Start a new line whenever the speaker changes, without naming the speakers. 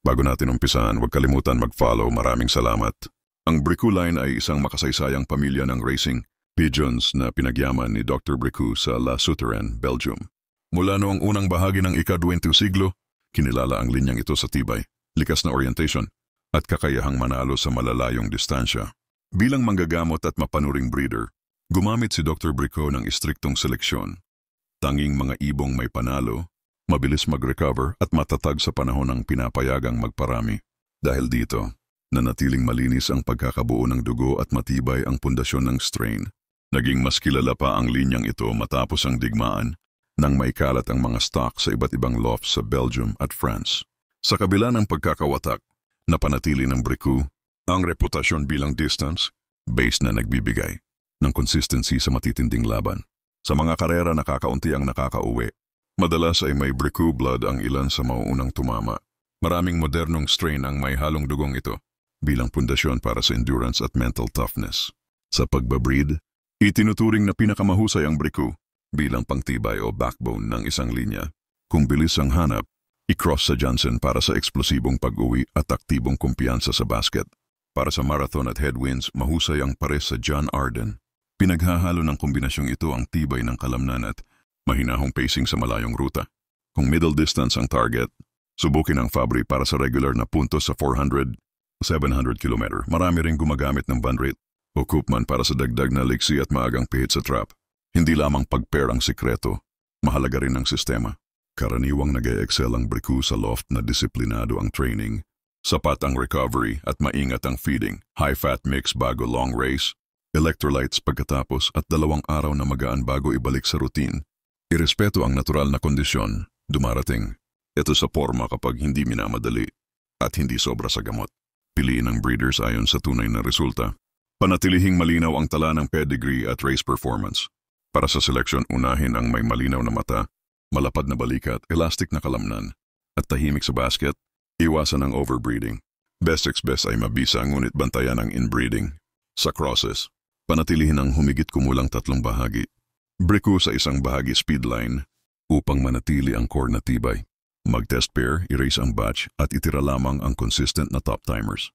Bago natin umpisahan, huwag kalimutan mag-follow. Maraming salamat. Ang Bricoux line ay isang makasaysayang pamilya ng racing pigeons na pinagyaman ni Dr. Bricoux sa La Souterraine, Belgium. Mula noong unang bahagi ng ika-20 siglo, kinilala ang linyang ito sa tibay, likas na orientation, at kakayahang manalo sa malalayong distansya. Bilang manggagamot at mapanuring breeder, gumamit si Dr. Bricoux ng istriktong seleksyon. Tanging mga ibong may panalo, mabilis mag-recover at matatag sa panahon ng pinapayagang magparami. Dahil dito, nanatiling malinis ang pagkakabuo ng dugo at matibay ang pundasyon ng strain. Naging mas kilala pa ang linyang ito matapos ang digmaan nang maikalat ang mga stock sa iba't ibang lofts sa Belgium at France. Sa kabila ng pagkakawatak, napanatili ng Bricoux ang reputasyon bilang distance-based na nagbibigay ng consistency sa matitinding laban. Sa mga karera nakakaunti ang nakakauwi. Madalas ay may Bricoux blood ang ilan sa mauunang tumama. Maraming modernong strain ang may halong dugong ito bilang pundasyon para sa endurance at mental toughness. Sa pagbabreed, itinuturing na pinakamahusay ang Bricoux bilang pangtibay o backbone ng isang linya. Kung bilis ang hanap, i-cross sa Janssen para sa eksplosibong pag-uwi at aktibong kumpiyansa sa basket. Para sa marathon at headwinds, mahusay ang pares sa John Arden. Pinaghahalo ng kombinasyong ito ang tibay ng kalamnan at mahinahong pacing sa malayong ruta. Kung middle distance ang target, subukin ang Fabry para sa regular na puntos sa 400-700 km. Marami ring gumagamit ng Van Rate o Koopman para sa dagdag na liksi at maagang pihit sa trap. Hindi lamang pag-pair ang sikreto, mahalaga rin ang sistema. Karaniwang nag-e-excel ang Bricoux sa loft na disiplinado ang training, sapat ang recovery at maingat ang feeding, high-fat mix bago long race, electrolytes pagkatapos at 2 araw na magaan bago ibalik sa routine. Irespeto ang natural na kondisyon, dumarating. Ito sa forma kapag hindi minamadali at hindi sobra sa gamot. Piliin ang breeders ayon sa tunay na resulta. Panatilihing malinaw ang tala ng pedigree at race performance. Para sa seleksyon, unahin ang may malinaw na mata, malapad na balikat, elastic na kalamnan, at tahimik sa basket. Iwasan ang overbreeding. Best ay mabisa ngunit bantayan ang inbreeding. Sa crosses, panatilihin ang humigit kumulang 3 bahagi. Bricoux sa isang bahagi speed line upang manatili ang core na tibay. Mag-test pair, erase ang batch at itira lamang ang consistent na top timers.